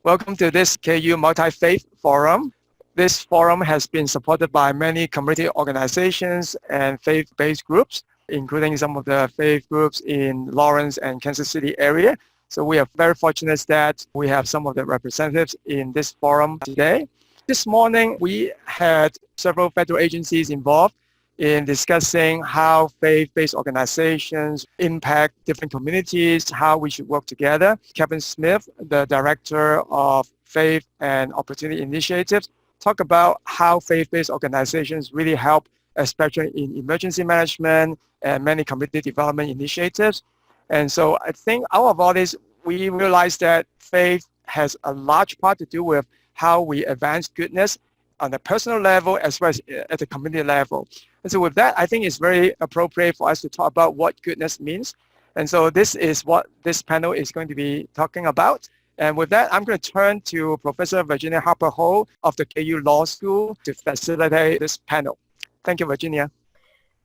Welcome to this KU Multi-Faith Forum. This forum has been supported by many community organizations and faith-based groups, including some of the faith groups in Lawrence and Kansas City area. So we are very fortunate that we have some of the representatives in this forum today. This morning, we had several federal agencies involved in discussing how faith-based organizations impact different communities, how we should work together. Kevin Smith, the Director of Faith and Opportunity Initiatives, talk about how faith-based organizations really help, especially in emergency management and many community development initiatives. And so I think out of all this, we realize that faith has a large part to do with how we advance goodness on the personal level as well as at the community level. And so with that, I think it's very appropriate for us to talk about what goodness means. And so this is what this panel is going to be talking about. And with that, I'm going to turn to Professor Virginia Harper-Ho of the KU Law School to facilitate this panel. Thank you, Virginia.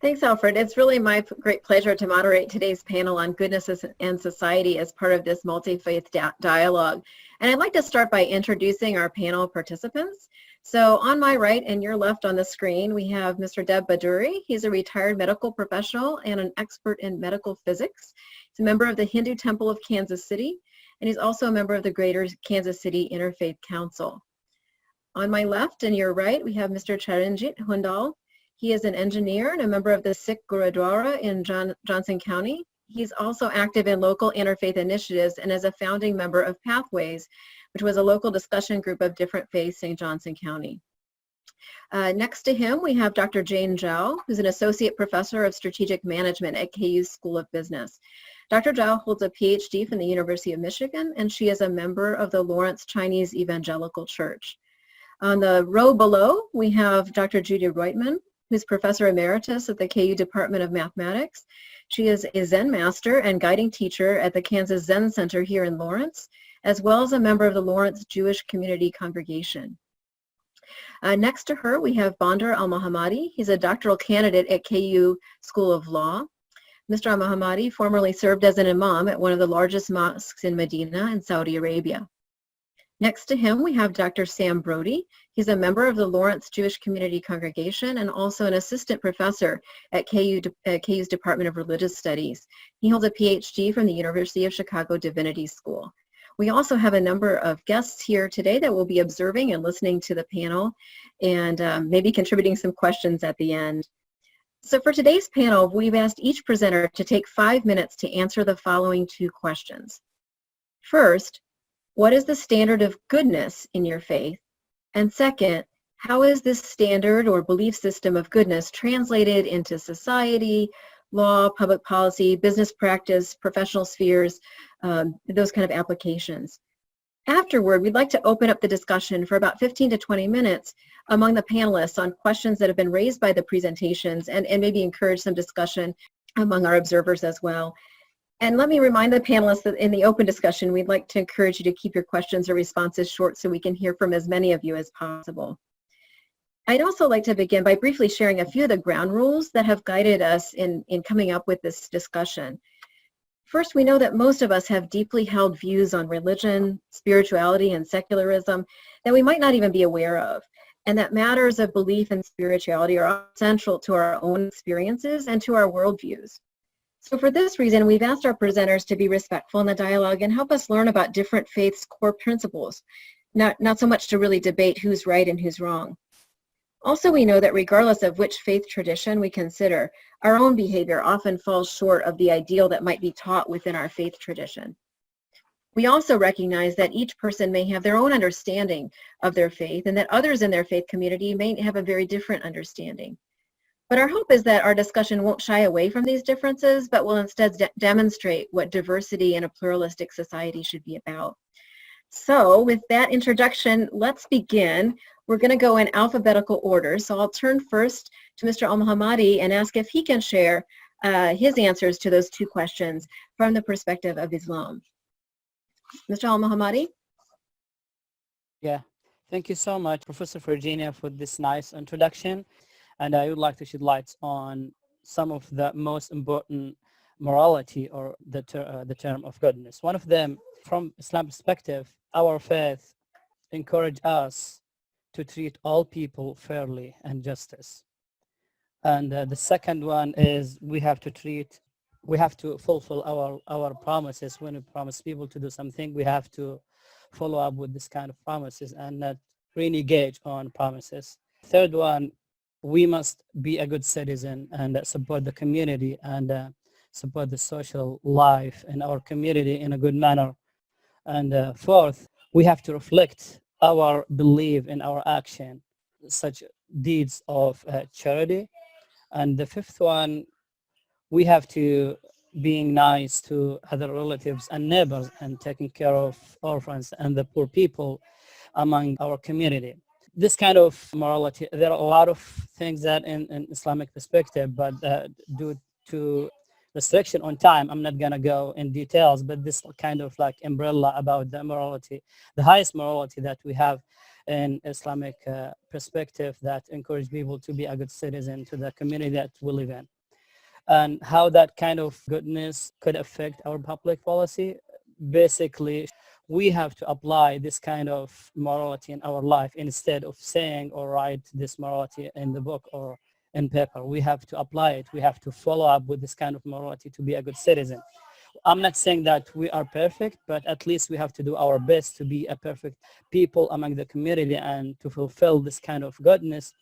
Thanks, Alfred. It's really my great pleasure to moderate today's panel on goodness and society as part of this multi-faith dialogue. And I'd like to start by introducing our panel participants. So on my right and your left on the screen, we have Mr. Debabrata. He's a retired medical professional and an expert in medical physics. He's a member of the Hindu Temple of Kansas City, and he's also a member of the Greater Kansas City Interfaith Council. On my left and your right, we have Mr. Charanjit Hundal. He is an engineer and a member of the Sikh Gurudwara in Johnson County. He's also active in local interfaith initiatives and is a founding member of Pathways, which was a local discussion group of different faiths in Johnson County. Next to him, we have Dr. Jane Zhao, who's an associate professor of strategic management at KU's School of Business. Dr. Zhao holds a PhD from the University of Michigan, and she is a member of the Lawrence Chinese Evangelical Church. On the row below, we have Dr. Judy Roitman, who's Professor Emeritus at the KU Department of Mathematics. She is a Zen master and guiding teacher at the Kansas Zen Center here in Lawrence, as well as a member of the Lawrence Jewish Community Congregation. Next to her, we have Bandar Almohammadi. He's a doctoral candidate at KU School of Law. Mr. Almohammadi formerly served as an imam at one of the largest mosques in Medina in Saudi Arabia. Next to him, we have Dr. Sam Brody. He's a member of the Lawrence Jewish Community Congregation and also an assistant professor at KU's Department of Religious Studies. He holds a PhD from the University of Chicago Divinity School. We also have a number of guests here today that will be observing and listening to the panel and maybe contributing some questions at the end. So for today's panel, we've asked each presenter to take 5 minutes to answer the following 2 questions. First, what is the standard of goodness in your faith? And second, how is this standard or belief system of goodness translated into society, law, public policy, business practice, professional spheres, those kind of applications? Afterward, we'd like to open up the discussion for about 15 to 20 minutes among the panelists on questions that have been raised by the presentations and maybe encourage some discussion among our observers as well. And let me remind the panelists that in the open discussion, we'd like to encourage you to keep your questions or responses short so we can hear from as many of you as possible. I'd also like to begin by briefly sharing a few of the ground rules that have guided us in coming up with this discussion. First, we know that most of us have deeply held views on religion, spirituality, and secularism that we might not even be aware of, and that matters of belief and spirituality are central to our own experiences and to our worldviews. So for this reason, we've asked our presenters to be respectful in the dialogue and help us learn about different faiths' core principles, not so much to really debate who's right and who's wrong. Also, we know that regardless of which faith tradition we consider, our own behavior often falls short of the ideal that might be taught within our faith tradition. We also recognize that each person may have their own understanding of their faith and that others in their faith community may have a very different understanding. But our hope is that our discussion won't shy away from these differences, but will instead demonstrate what diversity in a pluralistic society should be about. So with that introduction, let's begin. We're going to go in alphabetical order. So I'll turn first to Mr. Almohammadi and ask if he can share his answers to those 2 questions from the perspective of Islam. Mr. Almohammadi? Yeah, thank you so much, Professor Virginia, for this nice introduction. And I would like to shed light on some of the most important morality or the term of goodness. One of them, from Islam perspective, our faith encourage us to treat all people fairly and justice. And the second one is we have to fulfill our promises. When we promise people to do something, we have to follow up with this kind of promises and not renegade on promises. Third one, we must be a good citizen and support the community and support the social life in our community in a good manner. And fourth, we have to reflect our belief in our action, such deeds of charity. And the fifth one, we have to being nice to other relatives and neighbors and taking care of orphans and the poor people among our community. This kind of morality, there are a lot of things that in Islamic perspective, but due to restriction on time, I'm not gonna go in details, but this kind of like umbrella about the morality, the highest morality that we have in Islamic perspective that encourage people to be a good citizen to the community that we live in. And how that kind of goodness could affect our public policy. Basically, we have to apply this kind of morality in our life instead of saying or write this morality in the book or in paper. We have to apply it. We have to follow up with this kind of morality to be a good citizen. I'm not saying that we are perfect, but at least we have to do our best to be a perfect people among the community and to fulfill this kind of goodness,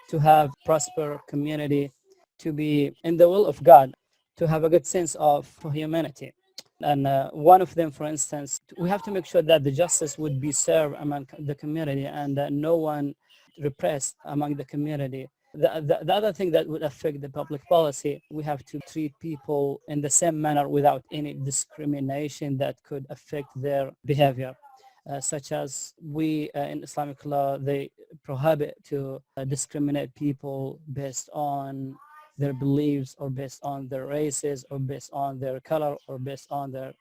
to have prosper community, to be in the will of God, to have a good sense of humanity. And one of them, for instance, we have to make sure that the justice would be served among the community and that no one repressed among the community. The other thing that would affect the public policy, we have to treat people in the same manner without any discrimination that could affect their behavior. Such as we in Islamic law, they prohibit to discriminate people based on their beliefs or based on their races or based on their color or based on their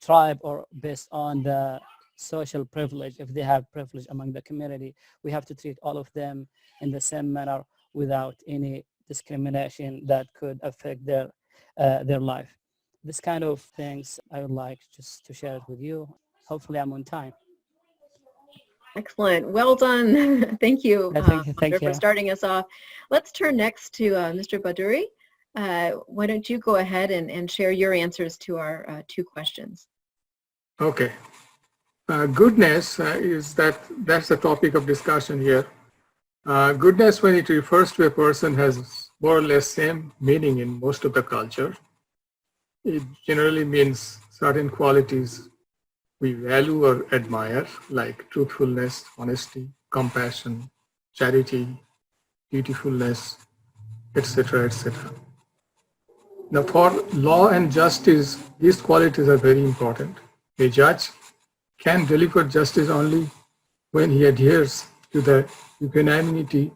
tribe or based on the social privilege. If they have privilege among the community, we have to treat all of them in the same manner without any discrimination that could affect their life. This kind of things I would like just to share it with you. Hopefully I'm on time. Excellent. Well done. Thank you, Thank you. for starting us off. Let's turn next to Mr. Bhaduri. Why don't you go ahead and share your answers to our two questions? Okay. Goodness that's the topic of discussion here. Goodness, when it refers to a person, has more or less same meaning in most of the culture. It generally means certain qualities we value or admire, like truthfulness, honesty, compassion, charity, dutifulness, etc., etc. Now, for law and justice, these qualities are very important. A judge can deliver justice only when he adheres to the unanimity,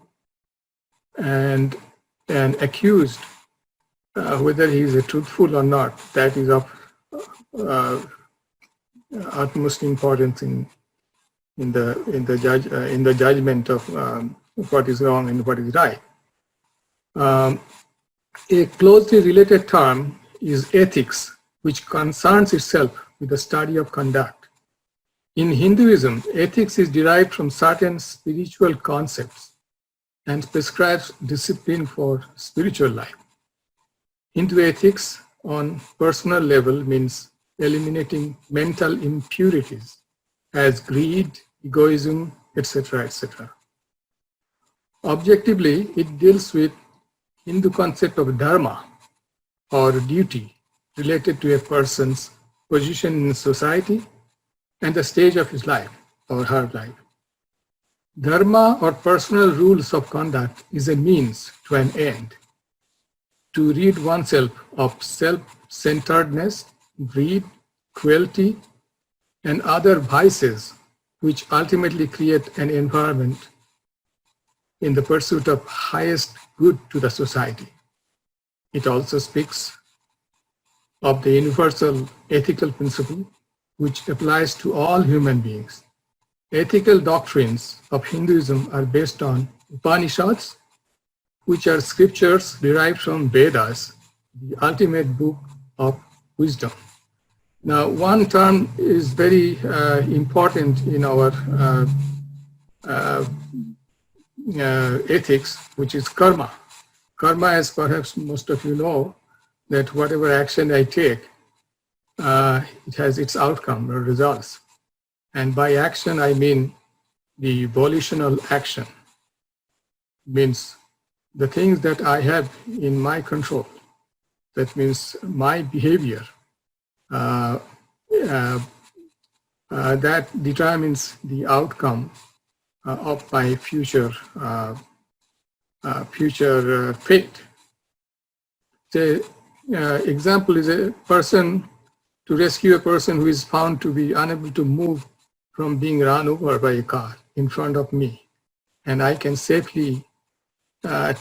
and an accused, whether he is truthful or not, that is of utmost importance in the judgment of what is wrong and what is right. A closely related term is ethics, which concerns itself with the study of conduct. In Hinduism, ethics is derived from certain spiritual concepts and prescribes discipline for spiritual life. Hindu ethics on personal level means eliminating mental impurities as greed, egoism, etc., etc. Objectively, it deals with Hindu concept of dharma or duty related to a person's position in society and the stage of his life or her life. Dharma or personal rules of conduct is a means to an end, to rid oneself of self-centeredness, greed, cruelty, and other vices which ultimately create an environment in the pursuit of highest good to the society. It also speaks of the universal ethical principle which applies to all human beings. Ethical doctrines of Hinduism are based on Upanishads, which are scriptures derived from Vedas, the ultimate book of wisdom. Now, one term is very important in our ethics, which is karma. Karma, as perhaps most of you know, that whatever action I take, it has its outcome or results. And by action, I mean the volitional action. Means the things that I have in my control. That means my behavior. That determines the outcome of my future fate. The example is a person, to rescue a person who is found to be unable to move from being run over by a car in front of me, and I can safely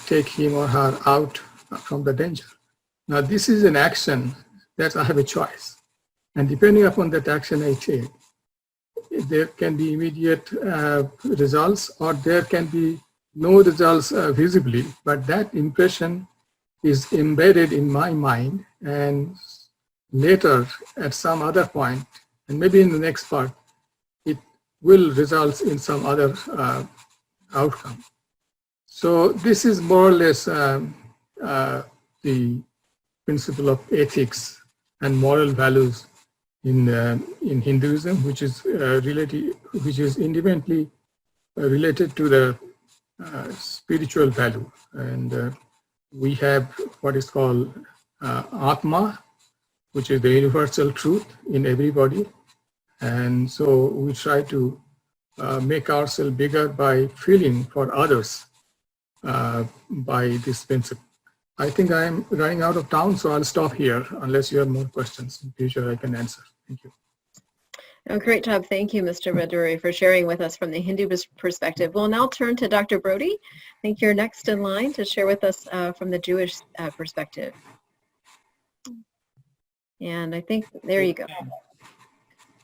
take him or her out from the danger. Now, this is an action that I have a choice, and depending upon that action I take, there can be immediate results, or there can be no results visibly, but that impression is embedded in my mind, and later at some other point, and maybe in the next part, it will result in some other outcome. So this is more or less the principle of ethics and moral values in Hinduism, which is independently related to the spiritual value. And we have what is called Atma, which is the universal truth in everybody. And so we try to make ourselves bigger by feeling for others by this principle. I think I'm running out of time, so I'll stop here unless you have more questions. In future, I can answer. Thank you. Oh, great job. Thank you, Mr. Bhaduri, for sharing with us from the Hindu perspective. We'll now turn to Dr. Brody. I think you're next in line to share with us from the Jewish perspective. And I think, there you go.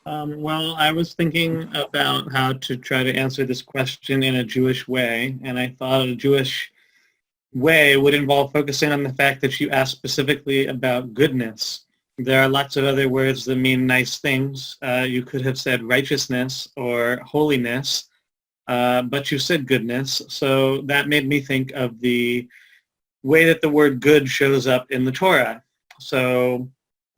Well, I was thinking about how to try to answer this question in a Jewish way, and I thought a Jewish way would involve focusing on the fact that you asked specifically about goodness. There are lots of other words that mean nice things. You could have said righteousness or holiness, but you said goodness, so that made me think of the way that the word good shows up in the Torah. So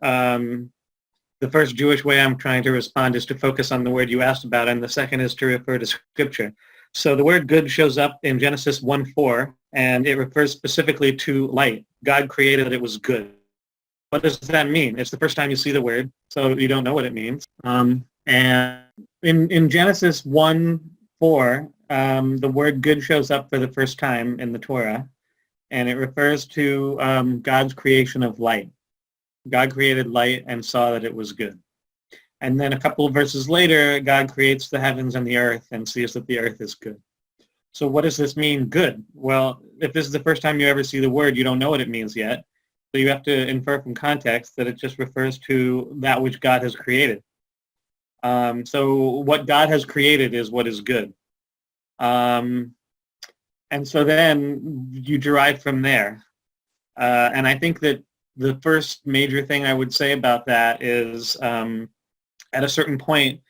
the first Jewish way I'm trying to respond is to focus on the word you asked about, and the second is to refer to scripture. So the word good shows up in Genesis 1:4, and it refers specifically to light. God created it, it was good. What does that mean? It's the first time you see the word, so you don't know what it means. And in Genesis 1:4, the word good shows up for the first time in the Torah, and it refers to God's creation of light. God created light and saw that it was good. And then a couple of verses later, God creates the heavens and the earth and sees that the earth is good. So what does this mean, good? Well, if this is the first time you ever see the word, you don't know what it means yet. So you have to infer from context that it just refers to that which God has created. So what God has created is what is good. And so then you derive from there. And I think that the first major thing I would say about that is at a certain point,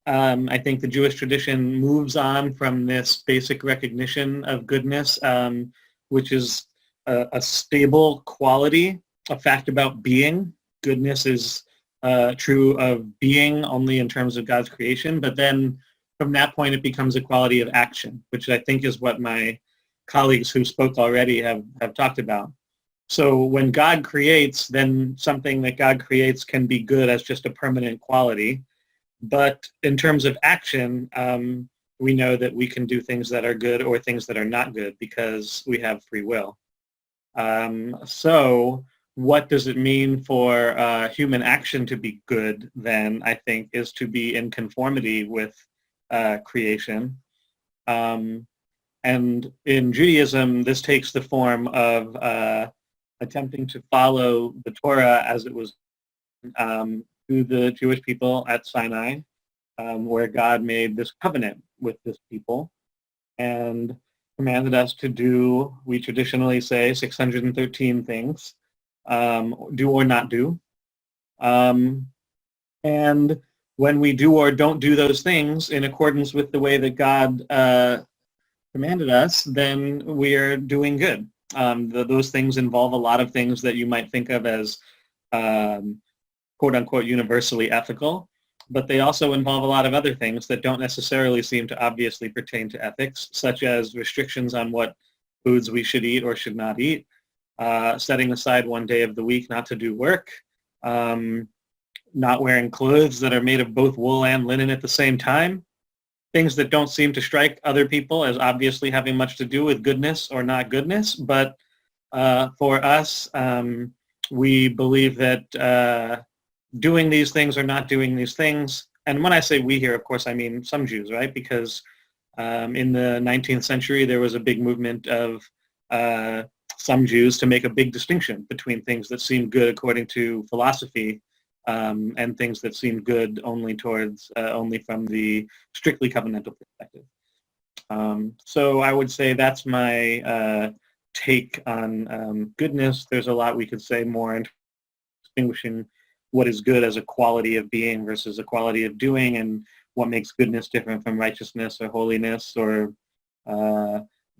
I think the Jewish tradition moves on from this basic recognition of goodness, which is a stable quality, a fact about being. Goodness is true of being only in terms of God's creation, but then from that point it becomes a quality of action, which I think is what my colleagues who spoke already have talked about. So when God creates, then something that God creates can be good as just a permanent quality. But in terms of action, we know that we can do things that are good or things that are not good because we have free will. So what does it mean for human action to be good then, I think, is to be in conformity with creation. And in Judaism, this takes the form of attempting to follow the Torah as it was to the Jewish people at Sinai, where God made this covenant with this people and commanded us to do, we traditionally say, 613 things, do or not do. And when we do or don't do those things in accordance with the way that God commanded us, then we are doing good. Those things involve a lot of things that you might think of as quote unquote universally ethical, but they also involve a lot of other things that don't necessarily seem to obviously pertain to ethics, such as restrictions on what foods we should eat or should not eat, setting aside one day of the week not to do work, not wearing clothes that are made of both wool and linen at the same time, things that don't seem to strike other people as obviously having much to do with goodness or not goodness. But for us, we believe that doing these things or not doing these things, and when I say we here, of course, I mean some Jews, right? Because in the 19th century, there was a big movement of some Jews to make a big distinction between things that seemed good according to philosophy and things that seemed good only from the strictly covenantal perspective. So I would say that's my take on goodness. There's a lot we could say more in distinguishing what is good as a quality of being versus a quality of doing, and what makes goodness different from righteousness or holiness or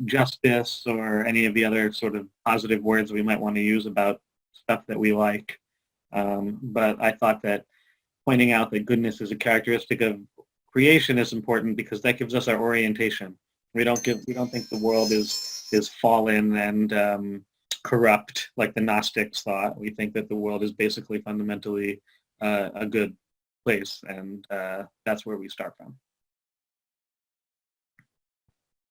justice or any of the other sort of positive words we might want to use about stuff that we like. But I thought that pointing out that goodness is a characteristic of creation is important because that gives us our orientation. We don't think the world is fallen and corrupt like the Gnostics thought. We think that the world is basically fundamentally a good place, and that's where we start from.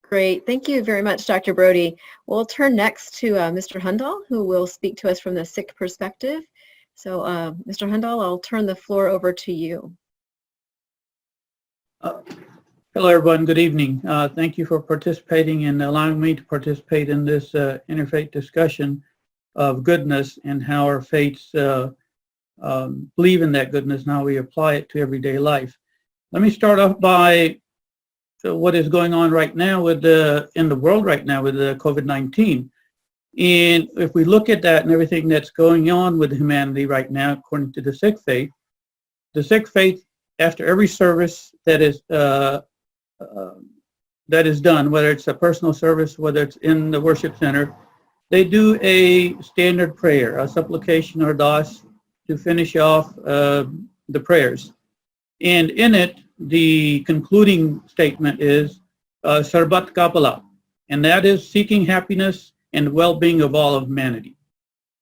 Great. Thank you very much, Dr. Brody. We'll turn next to Mr. Hundal, who will speak to us from the Sikh perspective. So, Mr. Hundal, I'll turn the floor over to you. Hello, everyone. Good evening. Thank you for participating and allowing me to participate in this interfaith discussion of goodness and how our faiths believe in that goodness and how we apply it to everyday life. Let me start off by what is going on right now in the world right now with the COVID-19. And if we look at that and everything that's going on with humanity right now, according to the Sikh faith, after every service that is done, whether it's a personal service, whether it's in the worship center, they do a standard prayer, a supplication or das to finish off the prayers. And in it, the concluding statement is Sarbat Kapala, and that is seeking happiness and well-being of all of humanity.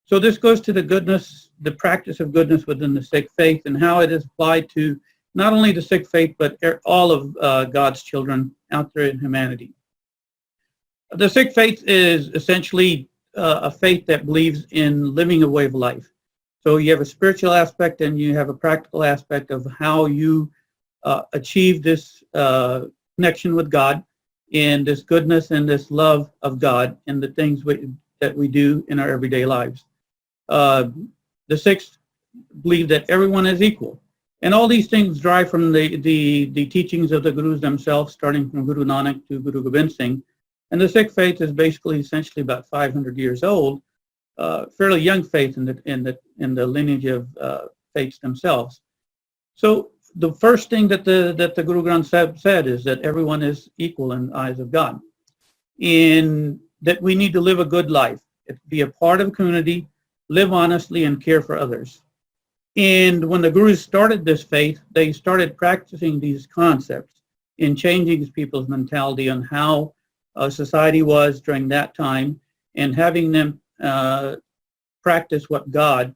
So this goes to the goodness, the practice of goodness within the Sikh faith and how it is applied to not only the Sikh faith, but all of God's children out there in humanity. The Sikh faith is essentially a faith that believes in living a way of life. So you have a spiritual aspect and you have a practical aspect of how you achieve this connection with God and this goodness and this love of God and the things that we do in our everyday lives. The Sikhs believe that everyone is equal. And all these things derive from the teachings of the Gurus themselves, starting from Guru Nanak to Guru Gobind Singh. And the Sikh faith is basically essentially about 500 years old, fairly young faith in the lineage of faiths themselves. So the first thing that the Guru Granth Sahib said is that everyone is equal in the eyes of God, and that we need to live a good life, be a part of a community, live honestly, and care for others. And when the Gurus started this faith, they started practicing these concepts in changing people's mentality on how society was during that time and having them practice what God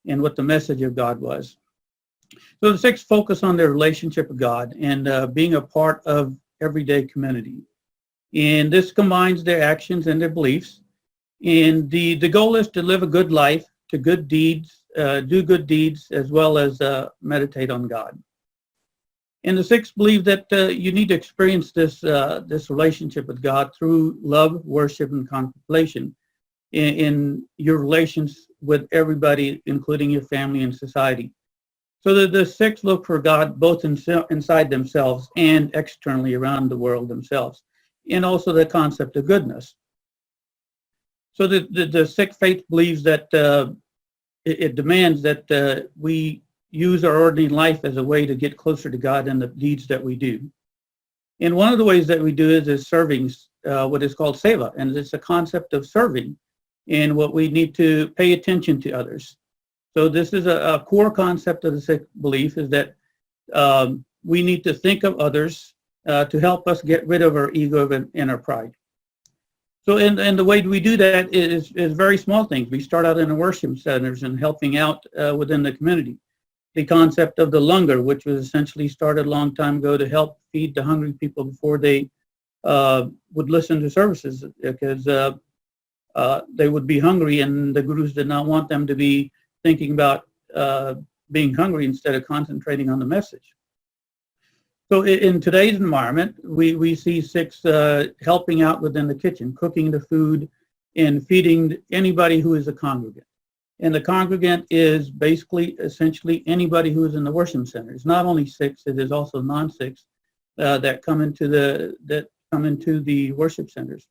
and what the message of God was. So the Sikhs focus on their relationship with God and being a part of everyday community. And this combines their actions and their beliefs. And the goal is to live a good life, to good deeds, do good deeds, as well as meditate on God. And the Sikhs believe that you need to experience this relationship with God through love, worship, and contemplation in your relations with everybody, including your family and society. So the Sikhs look for God both inside themselves and externally around the world themselves, and also the concept of goodness. So the Sikh faith believes that it demands that we use our ordinary life as a way to get closer to God in the deeds that we do. And one of the ways that we do it is serving, what is called seva, and it's a concept of serving, and what we need to pay attention to others. So this is a core concept of the Sikh belief, is that we need to think of others to help us get rid of our ego and our pride. So and the way we do that is very small things. We start out in the worship centers and helping out within the community. The concept of the langar, which was essentially started a long time ago to help feed the hungry people before they would listen to services, because they would be hungry, and the gurus did not want them to be thinking about being hungry instead of concentrating on the message. So in today's environment, we see Sikhs helping out within the kitchen, cooking the food and feeding anybody who is a congregant. And the congregant is basically, essentially, anybody who is in the worship center. It's not only Sikhs, it is also non-Sikhs that come into the worship centers.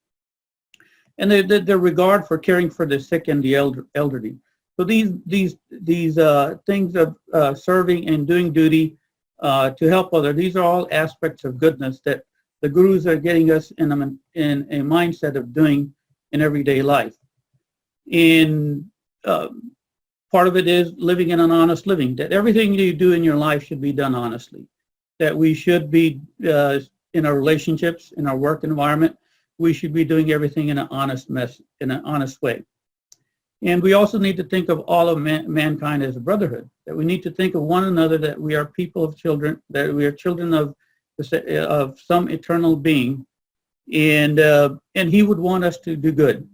And the regard for caring for the sick and the elderly. So these things of serving and doing duty to help others, these are all aspects of goodness that the gurus are getting us in a mindset of doing in everyday life. And part of it is living in an honest living, that everything you do in your life should be done honestly, that we should be in our relationships, in our work environment, we should be doing everything in an honest way. And we also need to think of all of mankind as a brotherhood, that we need to think of one another, that we are people of children, that we are children of some eternal being, and he would want us to do good.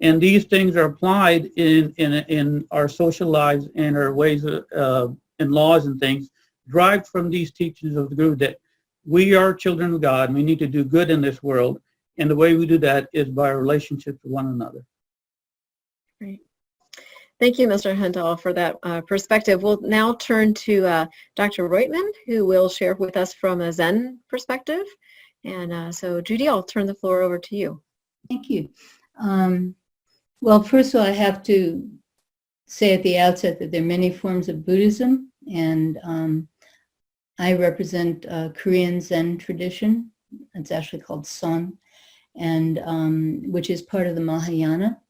And these things are applied in our social lives and our ways and laws and things, derived from these teachings of the Guru, that we are children of God and we need to do good in this world. And the way we do that is by our relationship to one another. Great. Thank you, Mr. Hundal, for that perspective. We'll now turn to Dr. Roitman, who will share with us from a Zen perspective. And so, Judy, I'll turn the floor over to you. Thank you. Well, first of all, I have to say at the outset that there are many forms of Buddhism, and I represent Korean Zen tradition. It's actually called Son, and which is part of the Mahayana.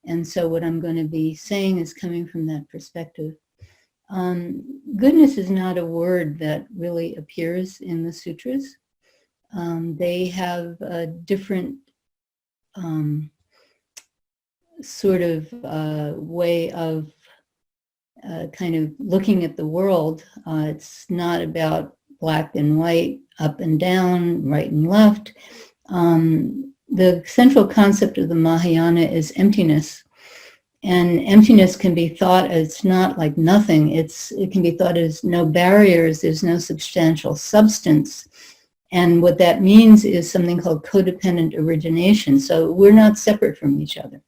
And so what I'm going to be saying is coming from that perspective. Goodness is not a word that really appears in the sutras. They have a different sort of way of kind of looking at the world. It's not about black and white, up and down, right and left. The central concept of the Mahayana is emptiness. And emptiness can be thought as not like nothing. It can be thought as no barriers, there's no substantial substance. And what that means is something called codependent origination. So we're not separate from each other.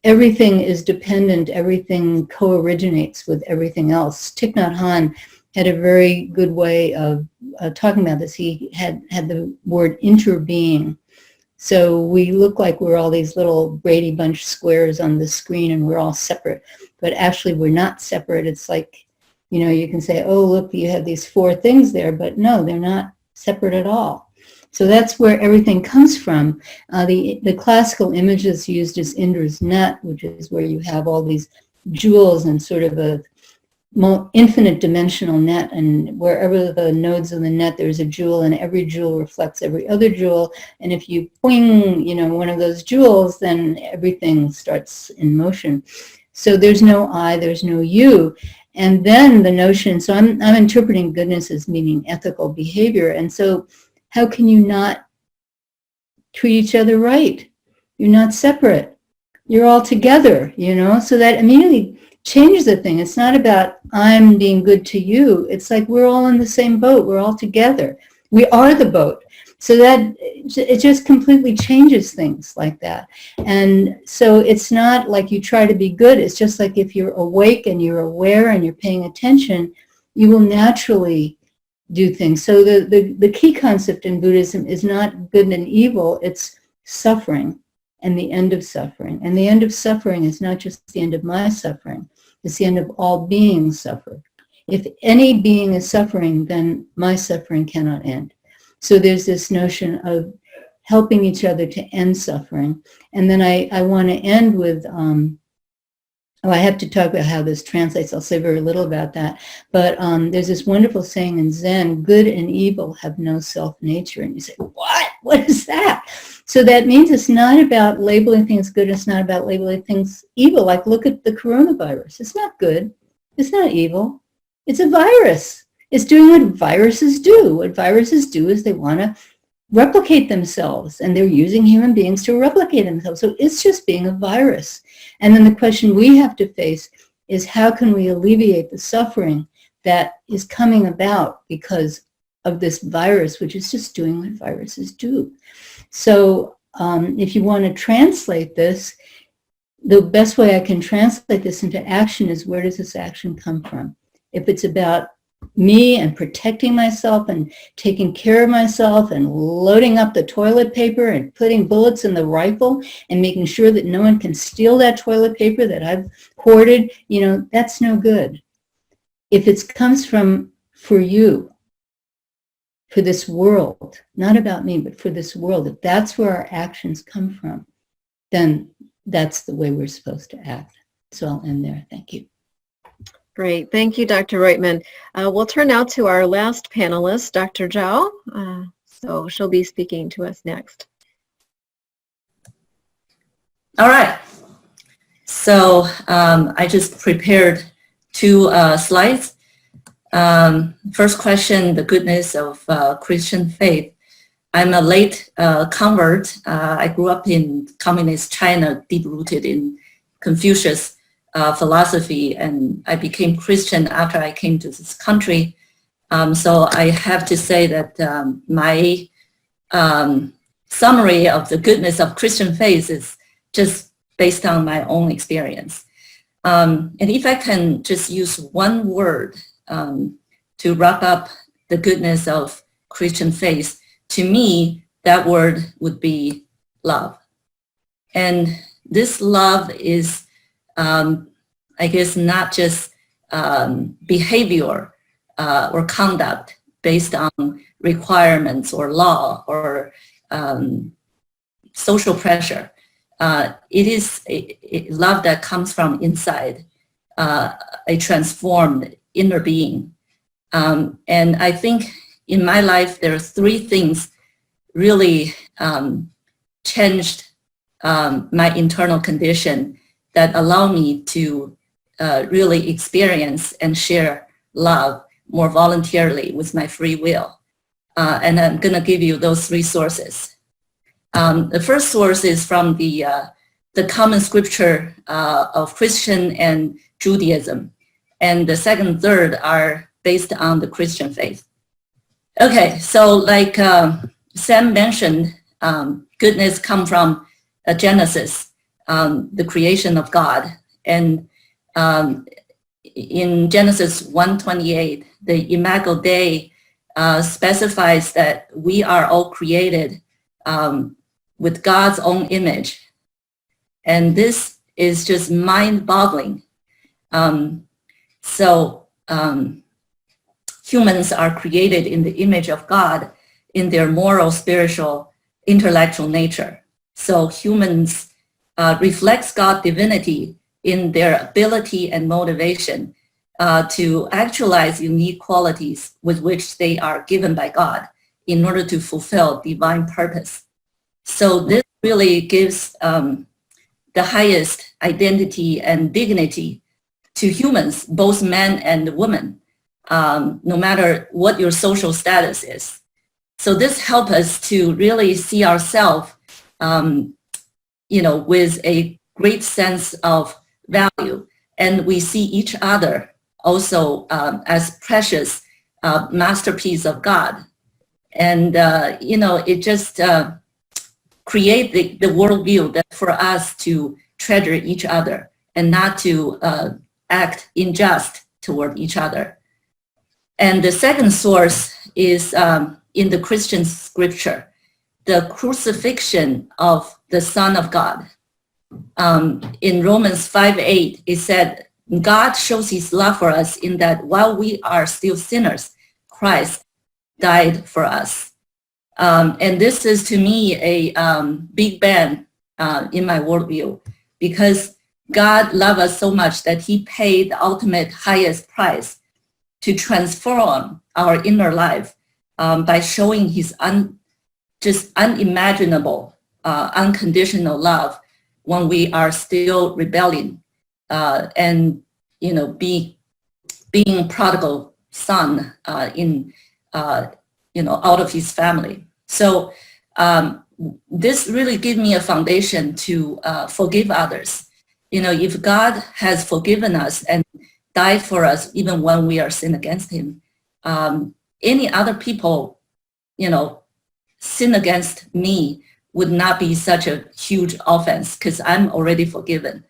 Everything is dependent, everything co-originates with everything else. Thich Nhat Hanh had a very good way of talking about this. He had the word interbeing. So we look like we're all these little Brady Bunch squares on the screen and we're all separate, but actually we're not separate. It's like, you know, you can say, oh, look, you have these four things there, but no, they're not separate at all. So that's where everything comes from. The classical images used is Indra's net, which is where you have all these jewels and sort of a infinite dimensional net, and wherever the nodes of the net, there's a jewel, and every jewel reflects every other jewel. And if you poing, you know, one of those jewels, then everything starts in motion. So there's no I, there's no you. And then the notion, so I'm interpreting goodness as meaning ethical behavior. And so how can you not treat each other right? You're not separate. You're all together, you know? So that immediately changes the thing. It's not about I'm being good to you. It's like we're all in the same boat. We're all together. We are the boat. So that it just completely changes things like that. And so it's not like you try to be good. It's just like if you're awake and you're aware and you're paying attention, you will naturally do things. So the key concept in Buddhism is not good and evil. It's suffering. and the end of suffering. And the end of suffering is not just the end of my suffering, it's the end of all beings suffer. If any being is suffering, then my suffering cannot end. So there's this notion of helping each other to end suffering. And then I want to end with, I have to talk about how this translates. I'll say very little about that. But there's this wonderful saying in Zen, good and evil have no self-nature. And you say, what? What is that? So that means it's not about labeling things good. It's not about labeling things evil. Like, look at the coronavirus. It's not good. It's not evil. It's a virus. It's doing what viruses do. What viruses do is they want to replicate themselves, and they're using human beings to replicate themselves. So it's just being a virus. And then the question we have to face is, how can we alleviate the suffering that is coming about because of this virus, which is just doing what viruses do? So if you want to translate this, the best way I can translate this into action is, where does this action come from? If it's about me and protecting myself and taking care of myself and loading up the toilet paper and putting bullets in the rifle and making sure that no one can steal that toilet paper that I've hoarded, that's no good. If it comes from for you, for this world, not about me, but for this world, if that's where our actions come from, then that's the way we're supposed to act. So I'll end there. Thank you. Great. Thank you, Dr. Roitman. We'll turn now to our last panelist, Dr. Zhao. So she'll be speaking to us next. All right. So I just prepared 2 slides. First question, the goodness of Christian faith. I'm a late convert. I grew up in communist China, deep-rooted in Confucius philosophy, and I became Christian after I came to this country. So I have to say that my summary of the goodness of Christian faith is just based on my own experience. And if I can just use one word to wrap up the goodness of Christian faith, to me, that word would be love. And this love is, I guess, not just behavior or conduct based on requirements or law or social pressure. It is a love that comes from inside, a transformed inner being. And I think in my life, there are 3 things really changed my internal condition that allow me to really experience and share love more voluntarily with my free will. And I'm going to give you those 3 sources. The first source is from the common scripture of Christian and Judaism. And the second and third are based on the Christian faith. Okay, so like Sam mentioned, goodness comes from Genesis, the creation of God. And in Genesis 1:28, the Imago Dei specifies that we are all created with God's own image. And this is just mind-boggling. Humans are created in the image of God in their moral, spiritual, intellectual nature. So humans reflects God's divinity in their ability and motivation to actualize unique qualities with which they are given by God in order to fulfill divine purpose. So this really gives the highest identity and dignity to humans, both men and women, no matter what your social status is. So this helps us to really see ourselves, with a great sense of value, and we see each other also as precious masterpiece of God. And, it just create the worldview that for us to treasure each other and not to act unjust toward each other. And the second source is in the Christian scripture. the crucifixion of the Son of God. In Romans 5:8, it said, God shows his love for us in that while we are still sinners, Christ died for us. And this is to me a big bang in my worldview, because God loved us so much that he paid the ultimate highest price to transform our inner life by showing his just unimaginable, unconditional love when we are still rebelling and, you know, being prodigal son you know, out of his family. So this really gave me a foundation to forgive others. You know, if God has forgiven us and died for us even when we are sin against him, any other people, you know, sin against me would not be such a huge offense because I'm already forgiven.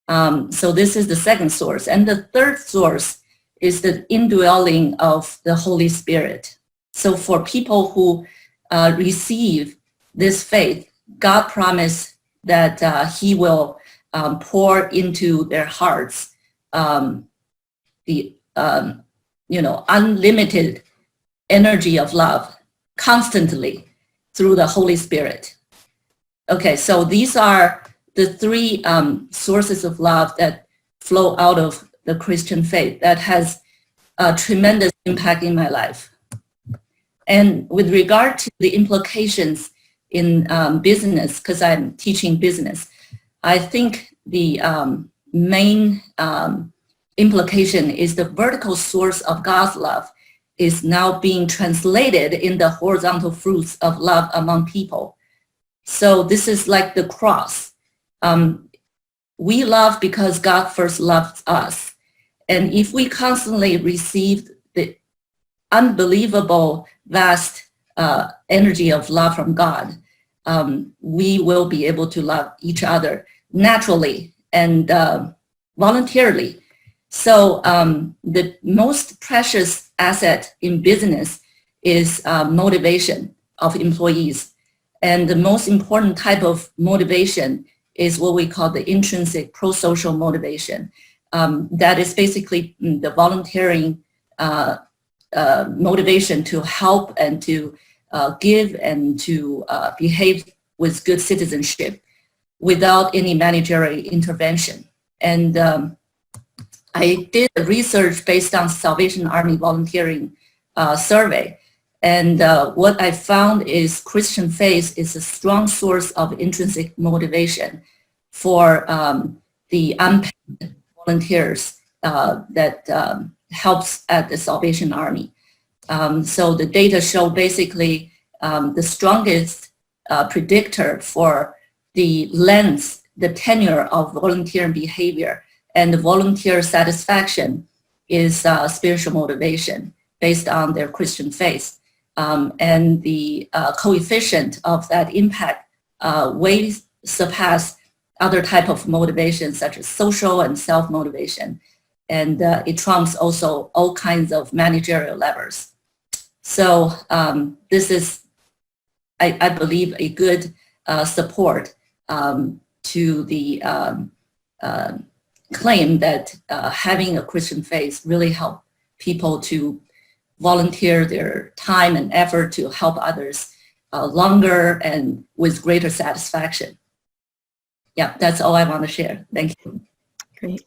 So this is the second source. And the third source is the indwelling of the Holy Spirit. So for people who receive this faith, God promised that he will pour into their hearts the you know, unlimited energy of love constantly through the Holy Spirit. Okay, so these are the three sources of love that flow out of the Christian faith that has a tremendous impact in my life. And with regard to the implications in business, because I'm teaching business, I think the main implication is the vertical source of God's love is now being translated in the horizontal fruits of love among people. So this is like the cross. We love because God first loved us. And if we constantly receive the unbelievable, vast energy of love from God, we will be able to love each other naturally and voluntarily. So the most precious asset in business is motivation of employees. And the most important type of motivation is what we call the intrinsic pro-social motivation. That is basically the volunteering motivation to help and to give and to behave with good citizenship without any managerial intervention. And I did research based on Salvation Army volunteering survey. And what I found is Christian faith is a strong source of intrinsic motivation for the unpaid volunteers that helps at the Salvation Army. So the data show basically the strongest predictor for the length, the tenure of volunteer behavior and the volunteer satisfaction is spiritual motivation based on their Christian faith. And the coefficient of that impact way surpass other type of motivation such as social and self-motivation. And it trumps also all kinds of managerial levers. So this is, I believe, a good support to the claim that having a Christian faith really help people to volunteer their time and effort to help others longer and with greater satisfaction. Yeah, that's all I want to share. Thank you. Great.